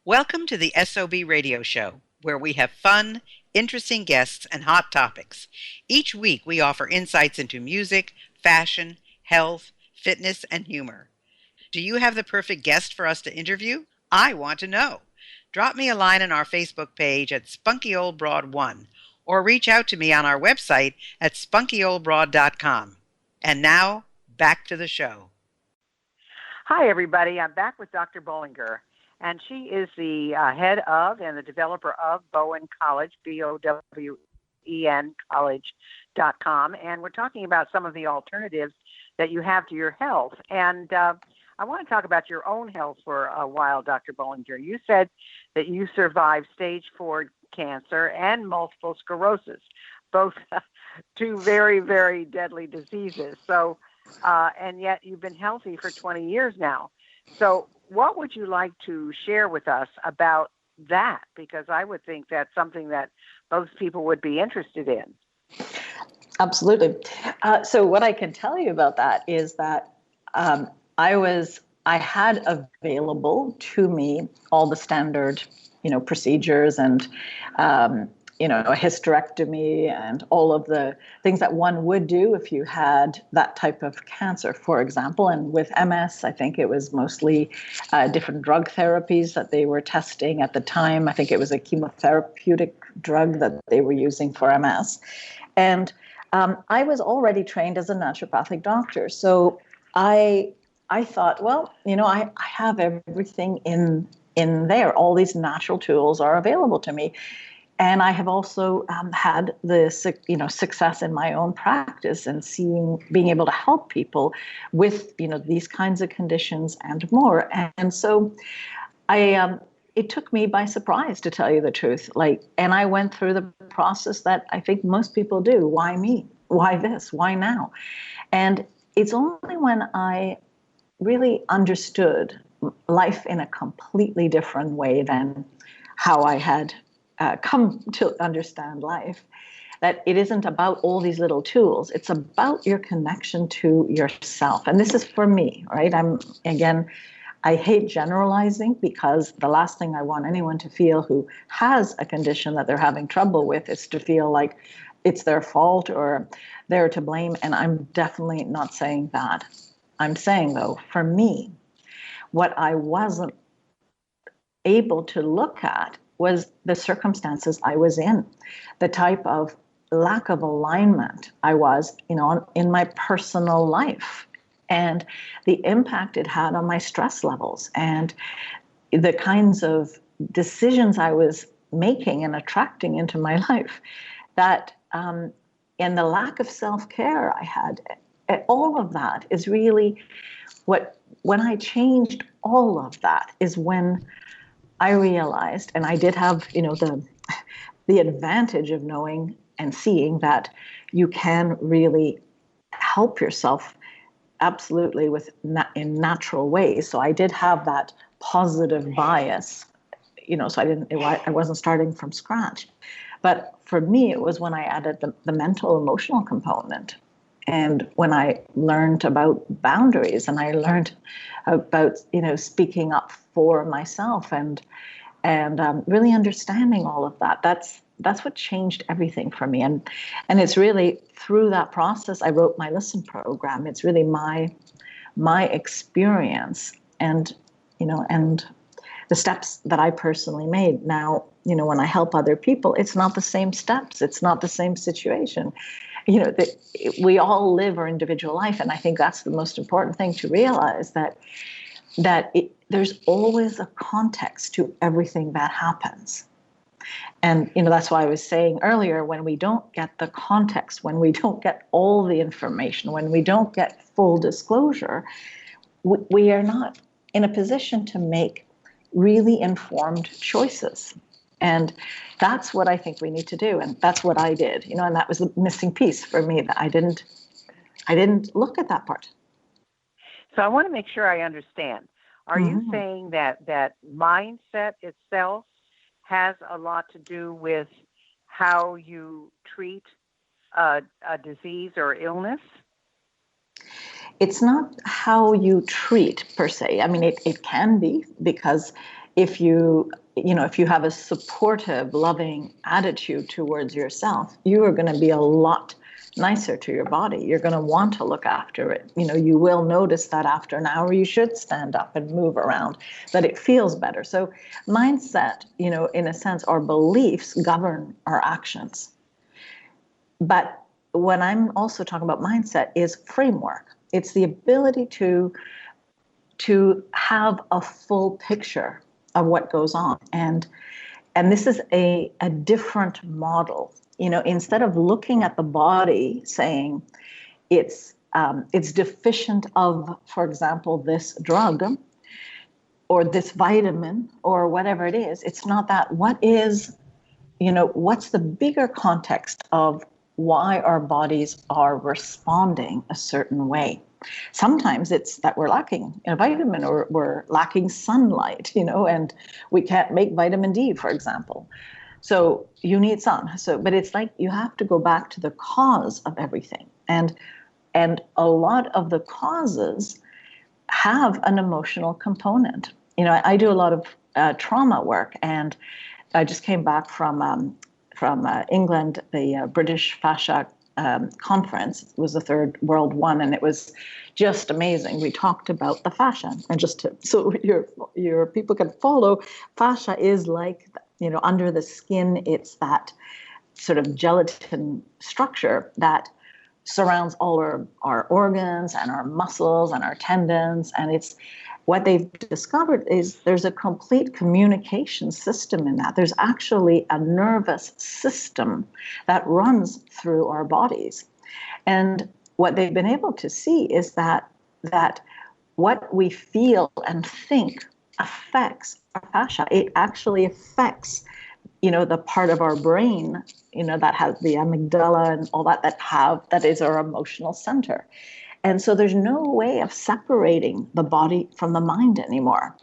Welcome to the SOB radio show, where we have fun, interesting guests, and hot topics. Each week, we offer insights into music, fashion, health, fitness, and humor. Do you have the perfect guest for us to interview? I want to know. Drop me a line on our Facebook page at SpunkyOldBroad1 or reach out to me on our website at spunkyoldbroad.com. And now, back to the show. Hi, everybody. I'm back with Dr. Bolliger, and she is the head of and the developer of Bowen College, BOWEN college.com, and we're talking about some of the alternatives that you have to your health. And I want to talk about your own health for a while, Dr. Bolliger. You said that you survived stage 4 cancer and multiple sclerosis, both two very, very deadly diseases. So, and yet you've been healthy for 20 years now. So what would you like to share with us about that? Because I would think that's something that most people would be interested in. Absolutely. So what I can tell you about that is that I had available to me all the standard, procedures and, a hysterectomy and all of the things that one would do if you had that type of cancer, for example. And with MS, I think it was mostly different drug therapies that they were testing at the time. I think it was a chemotherapeutic drug that they were using for MS. And I was already trained as a naturopathic doctor. So I thought, well, I have everything in there. All these natural tools are available to me. And I have also had the success in my own practice and being able to help people with these kinds of conditions and more. And so it took me by surprise, to tell you the truth. And I went through the process that I think most people do. Why me? Why this? Why now? And it's only when I really understood life in a completely different way than how I had come to understand life, that it isn't about all these little tools. It's about your connection to yourself. And this is for me, right? I hate generalizing, because the last thing I want anyone to feel who has a condition that they're having trouble with is to feel like it's their fault or they're to blame. And I'm definitely not saying that. I'm saying, though, for me, what I wasn't able to look at was the circumstances I was in, the type of lack of alignment I was, in my personal life, and the impact it had on my stress levels, and the kinds of decisions I was making and attracting into my life, that, and the lack of self-care I had. All of that is really when I changed all of that is when I realized, and I did have, the advantage of knowing and seeing that you can really help yourself absolutely in natural ways. So I did have that positive bias, so I wasn't starting from scratch. But for me, it was when I added the mental, emotional component. And when I learned about boundaries, and I learned about, speaking up for myself and really understanding all of that, that's what changed everything for me. And it's really through that process I wrote my Listen program. It's really my experience and the steps that I personally made. Now, when I help other people, it's not the same steps. It's not the same situation. We all live our individual life. And I think that's the most important thing to realize, that there's always a context to everything that happens. And, that's why I was saying earlier, when we don't get the context, when we don't get all the information, when we don't get full disclosure, we are not in a position to make really informed choices. And that's what I think we need to do. And that's what I did, and that was the missing piece for me, that I didn't look at that part. So I want to make sure I understand. Are you saying that mindset itself has a lot to do with how you treat a disease or illness? It's not how you treat per se. I mean, it can be, because if if you have a supportive, loving attitude towards yourself, you are going to be a lot nicer to your body. You're going to want to look after it. You will notice that after an hour, you should stand up and move around, that it feels better. So mindset, in a sense, our beliefs govern our actions. But when I'm also talking about mindset is framework. It's the ability to have a full picture of what goes on. And this is a different model. Instead of looking at the body saying it's deficient of, for example, this drug or this vitamin or whatever it is, it's not that. What's the bigger context of why our bodies are responding a certain way? Sometimes it's that we're lacking a vitamin or we're lacking sunlight, and we can't make vitamin D, for example. So you need sun. But it's like you have to go back to the cause of everything. And a lot of the causes have an emotional component. I do a lot of trauma work, and I just came back from England, the British Fascia conference. It was the third world one, and it was just amazing. We talked about the fascia, and so your people can follow. Fascia is like, under the skin, it's that sort of gelatin structure that surrounds all our organs and our muscles and our tendons. And it's what they've discovered is there's a complete communication system in that. There's actually a nervous system that runs through our bodies. And what they've been able to see is that what we feel and think affects our fascia. It actually affects, the part of our brain, that has the amygdala and all that is our emotional center. And so there's no way of separating the body from the mind anymore.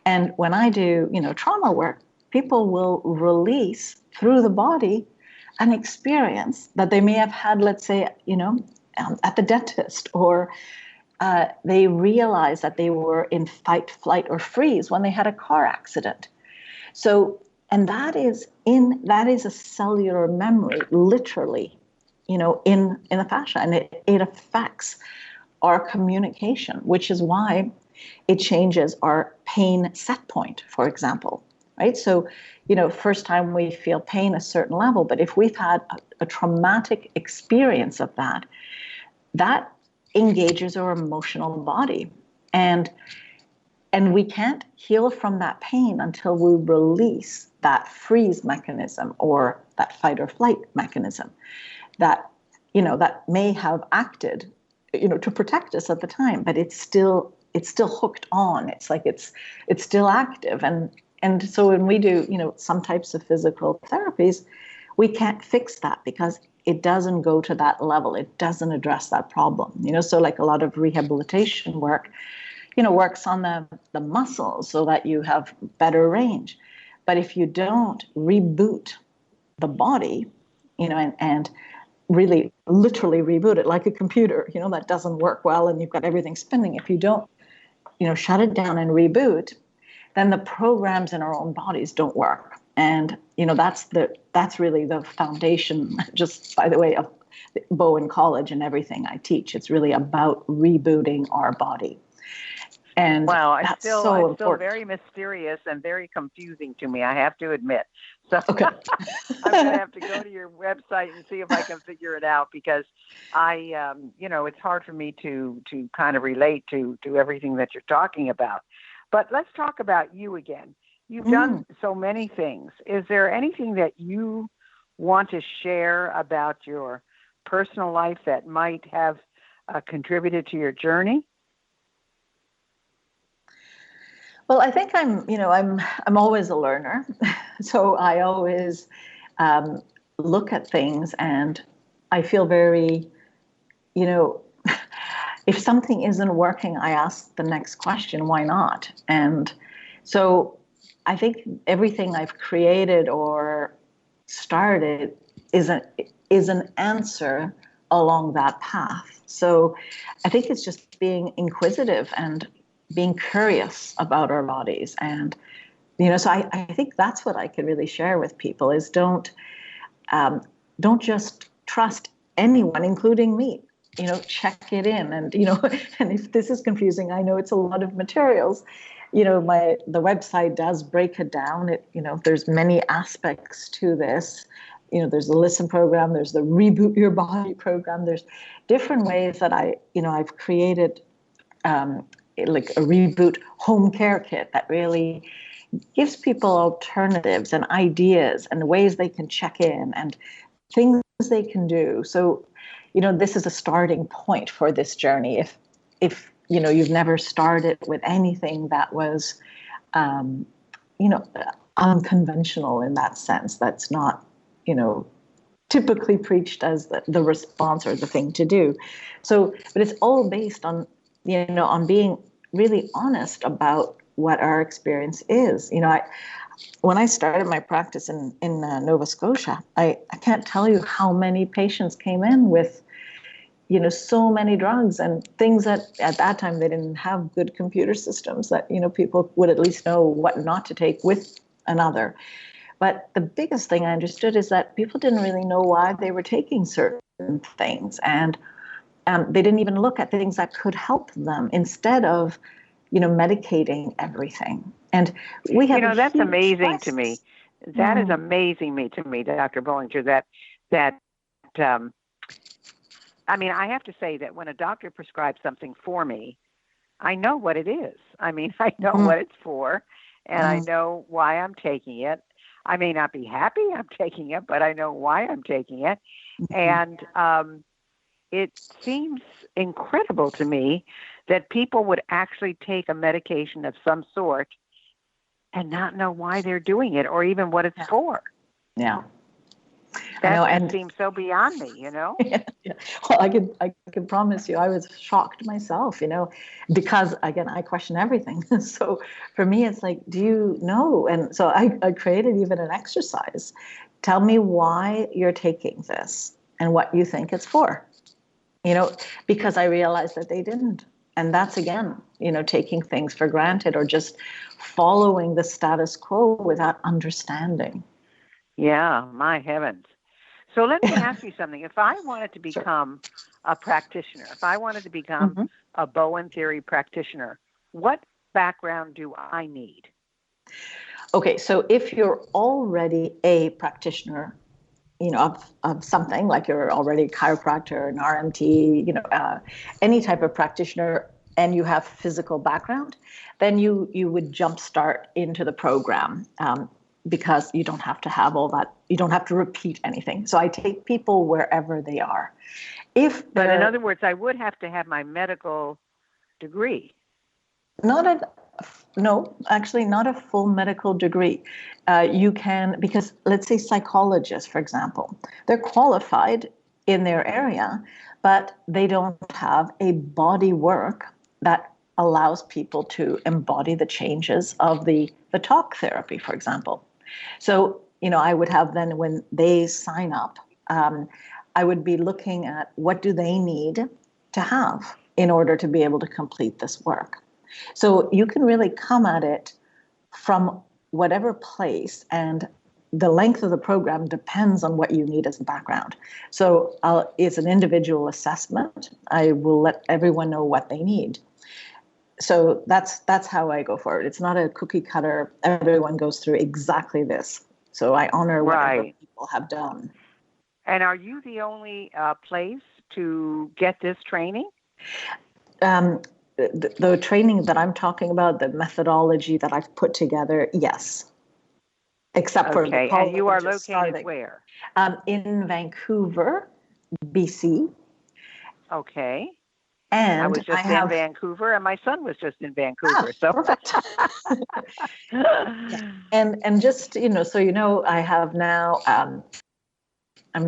And when I do, trauma work, people will release through the body an experience that they may have had, let's say, at the dentist, or they realize that they were in fight, flight, or freeze when they had a car accident. So, and that is a cellular memory, literally, in the fascia, and it affects our communication, which is why it changes our pain set point, for example, right? So, first time we feel pain a certain level, but if we've had a traumatic experience of that engages our emotional body, and we can't heal from that pain until we release that freeze mechanism or that fight or flight mechanism that may have acted to protect us at the time, but it's still hooked on. It's like it's still active. And so when we do some types of physical therapies, we can't fix that because it doesn't go to that level. It doesn't address that problem. So like a lot of rehabilitation work works on the muscles so that you have better range. But if you don't reboot the body, and really literally reboot it like a computer, that doesn't work well and you've got everything spinning. If you don't, shut it down and reboot, then the programs in our own bodies don't work. And, that's really the foundation, just by the way, of Bowen College and everything I teach. It's really about rebooting our body. And wow, it's still very mysterious and very confusing to me, I have to admit. So okay. I'm going to have to go to your website and see if I can figure it out, because it's hard for me to kind of relate to everything that you're talking about. But let's talk about you again. You've done so many things. Is there anything that you want to share about your personal life that might have contributed to your journey? Well, I think I'm always a learner. So I always look at things and I feel very, if something isn't working, I ask the next question, why not? And so I think everything I've created or started is an answer along that path. So I think it's just being inquisitive and being curious about our bodies and So I think that's what I could really share with people is don't just trust anyone, including me. Check it in, and and if this is confusing, I know it's a lot of materials. The website does break it down. There's many aspects to this. There's the Listen program, there's the Reboot Your Body program. There's different ways that I've created like a reboot home care kit that really gives people alternatives and ideas and ways they can check in and things they can do. So, this is a starting point for this journey. If you've never started with anything that was, unconventional in that sense, that's not, typically preached as the response or the thing to do. So, but it's all based on, on being really honest about what our experience is. When I started my practice in Nova Scotia, I can't tell you how many patients came in with, so many drugs and things that at that time they didn't have good computer systems that, people would at least know what not to take with another. But the biggest thing I understood is that people didn't really know why they were taking certain things. And they didn't even look at things that could help them instead of, medicating everything. And we have that's amazing crisis. to me. That is amazing to me, Dr. Bollinger, that I have to say that when a doctor prescribes something for me, I know what it is. I know what it's for, and I know why I'm taking it. I may not be happy I'm taking it, but I know why I'm taking it. And it seems incredible to me that people would actually take a medication of some sort and not know why they're doing it or even what it's for. Yeah. That seems so beyond me, Yeah. Well, I can promise you, I was shocked myself, because again, I question everything. So for me, it's like, do you know? And so I created even an exercise. Tell me why you're taking this and what you think it's for, because I realized that they didn't. And that's, again, taking things for granted or just following the status quo without understanding. Yeah, my heavens. So let me ask you something. If I wanted to become a practitioner, if I wanted to become a Bowen Theory practitioner, what background do I need? Okay, so if you're already a practitioner, of something, like you're already a chiropractor, an RMT, any type of practitioner, and you have physical background, then you would jumpstart into the program. Because you don't have to have all that, you don't have to repeat anything. So I take people wherever they are. But in other words, I would have to have my medical degree. Actually not a full medical degree. You can, because let's say psychologists, for example, they're qualified in their area, but they don't have a body work that allows people to embody the changes of the talk therapy, for example. So, I would have then when they sign up, I would be looking at what do they need to have in order to be able to complete this work. So you can really come at it from whatever place, and the length of the program depends on what you need as a background. So it's an individual assessment. I will let everyone know what they need. So that's how I go forward. It's not a cookie cutter. Everyone goes through exactly this. So I honor whatever people have done. And are you the only place to get this training? The training that I'm talking about, the methodology that I've put together, yes. Except for the college. And you are located where? In Vancouver, BC. Okay. And I was just in Vancouver, and my son was just in Vancouver. So perfect. And just so I have now. I'm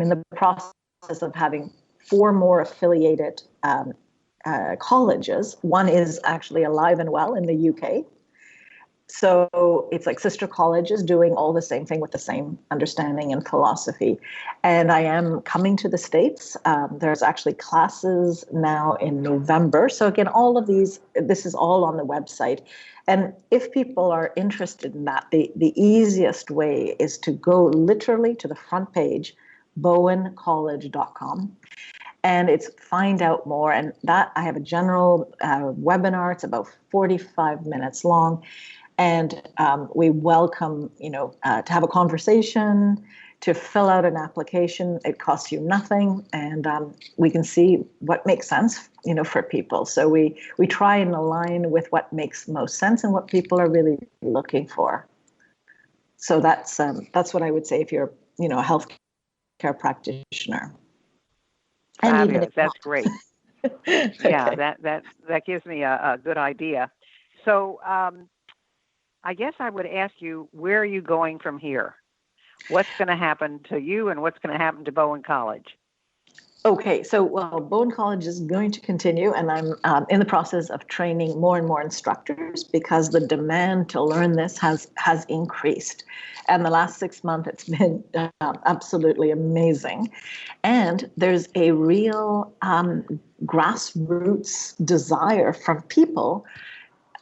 in the process of having 4 more affiliated colleges. One is actually alive and well in the UK, So it's like sister colleges doing all the same thing with the same understanding and philosophy. And I am coming to the States. There's actually classes now in November. So again, all of this is all on the website. And if people are interested in that, the easiest way is to go literally to the front page, bowencollege.com. And it's find out more. And that I have a general webinar. It's about 45 minutes long. And we welcome, to have a conversation, to fill out an application. It costs you nothing, and we can see what makes sense, for people. So we try and align with what makes most sense and what people are really looking for. So that's what I would say if you're, a healthcare practitioner. Fabulous. That's great. Okay. Yeah, that gives me a good idea. So I guess I would ask you, where are you going from here? What's going to happen to you and what's going to happen to Bowen College? Okay, so Bowen College is going to continue, and I'm in the process of training more and more instructors because the demand to learn this has increased. And the last 6 months, it's been absolutely amazing. And there's a real grassroots desire from people,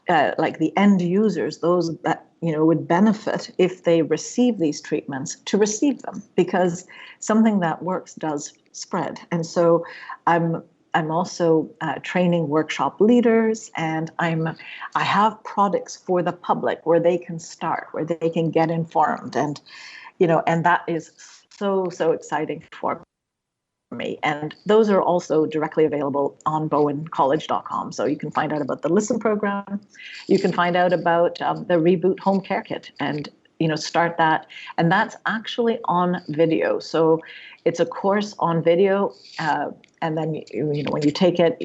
like the end users, those that would benefit if they receive these treatments, to receive them, because something that works does spread. And so I'm also training workshop leaders, and I have products for the public where they can start, where they can get informed, and and that is so exciting for me. And those are also directly available on bowencollege.com. So you can find out about the Listen program. You can find out about the Reboot Home Care Kit and, start that. And that's actually on video. So it's a course on video. And then, when you take it,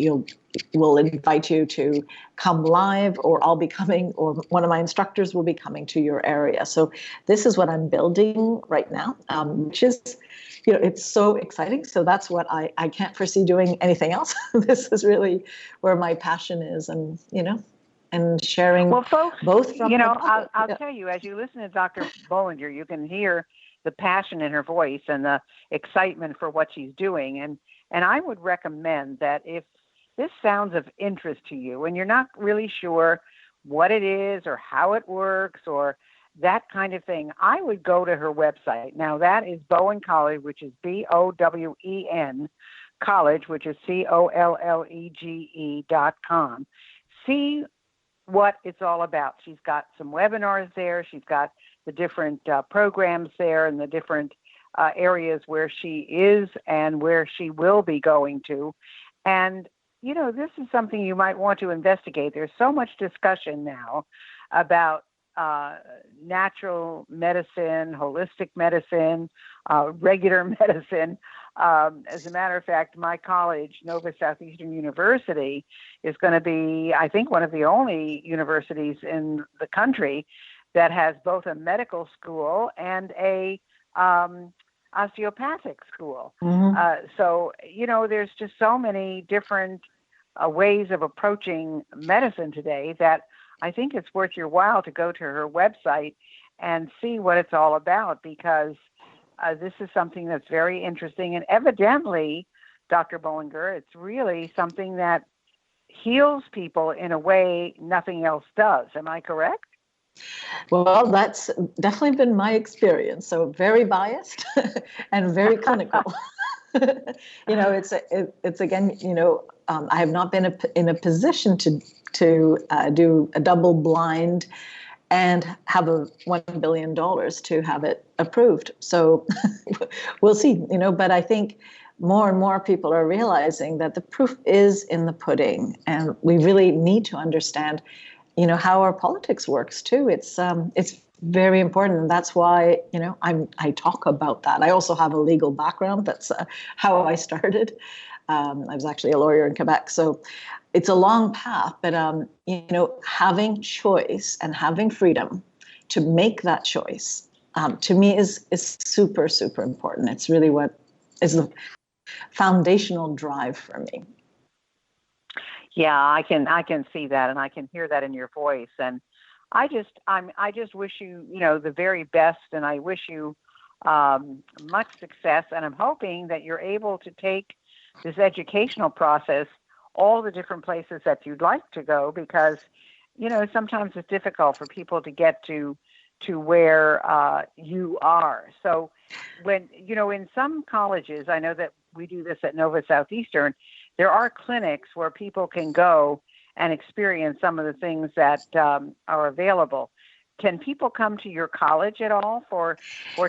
we'll invite you to come live, or I'll be coming, or one of my instructors will be coming to your area. So this is what I'm building right now, which is, it's so exciting. So that's what I can't foresee doing anything else. This is really where my passion is, and, and sharing. Well, folks, both from I'll tell you, as you listen to Dr. Bollinger, you can hear the passion in her voice and the excitement for what she's doing. And I would recommend that if this sounds of interest to you and you're not really sure what it is or how it works or that kind of thing, I would go to her website. Now, that is Bowen College, which is BOWEN College, which is COLLEGE.com. See what it's all about. She's got some webinars there. She's got the different programs there and the different areas where she is and where she will be going to. And, this is something you might want to investigate. There's so much discussion now about natural medicine, holistic medicine, regular medicine. As a matter of fact, my college, Nova Southeastern University, is going to be, I think, one of the only universities in the country that has both a medical school and a osteopathic school. Mm-hmm. So, there's just so many different ways of approaching medicine today that I think it's worth your while to go to her website and see what it's all about, because this is something that's very interesting. And evidently, Dr. Bollinger, it's really something that heals people in a way nothing else does. Am I correct? Well, that's definitely been my experience. So very biased and very clinical. It's again, I have not been in a position to do a double blind and have $1 billion to have it approved. So we'll see, but I think more and more people are realizing that the proof is in the pudding, and we really need to understand, how our politics works too. It's very important, and that's why I talk about that. I also have a legal background. That's how I started. I was actually a lawyer in Quebec, so it's a long path. But having choice and having freedom to make that choice, to me is super, super important. It's really what is the foundational drive for me. Yeah, I can see that, and I can hear that in your voice. And I just wish you, the very best, and I wish you much success. And I'm hoping that you're able to take this educational process all the different places that you'd like to go, because sometimes it's difficult for people to get to where you are. So when in some colleges, I know that we do this at Nova Southeastern, there are clinics where people can go and experience some of the things that are available. Can people come to your college at all for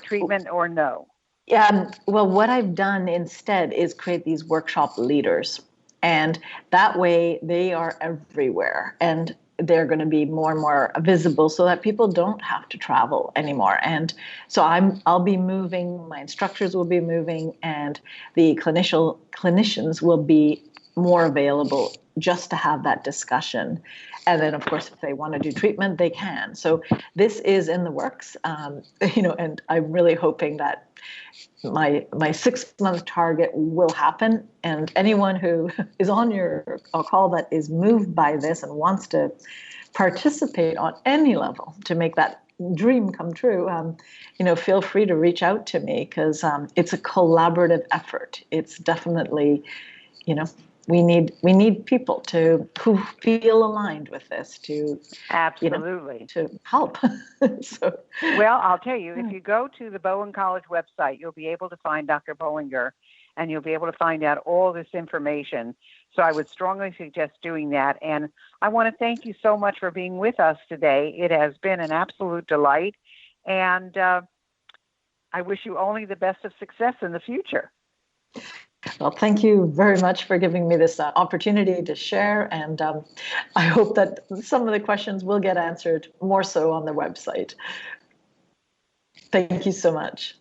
treatment, or no? Yeah, well, what I've done instead is create these workshop leaders. And that way they are everywhere. And they're going to be more and more visible so that people don't have to travel anymore. And so I'll be moving, my instructors will be moving, and the clinicians will be more available just to have that discussion. And then, of course, if they want to do treatment, they can. So this is in the works, and I'm really hoping that my 6-month target will happen. And anyone who is on your call that is moved by this and wants to participate on any level to make that dream come true, feel free to reach out to me, because it's a collaborative effort. It's definitely, we need people who feel aligned with this to absolutely to help. So, well, I'll tell you, if you go to the Bowen College website, you'll be able to find Dr. Bolliger, and you'll be able to find out all this information. So I would strongly suggest doing that. And I want to thank you so much for being with us today. It has been an absolute delight, and I wish you only the best of success in the future. Well, thank you very much for giving me this opportunity to share. And I hope that some of the questions will get answered more so on the website. Thank you so much.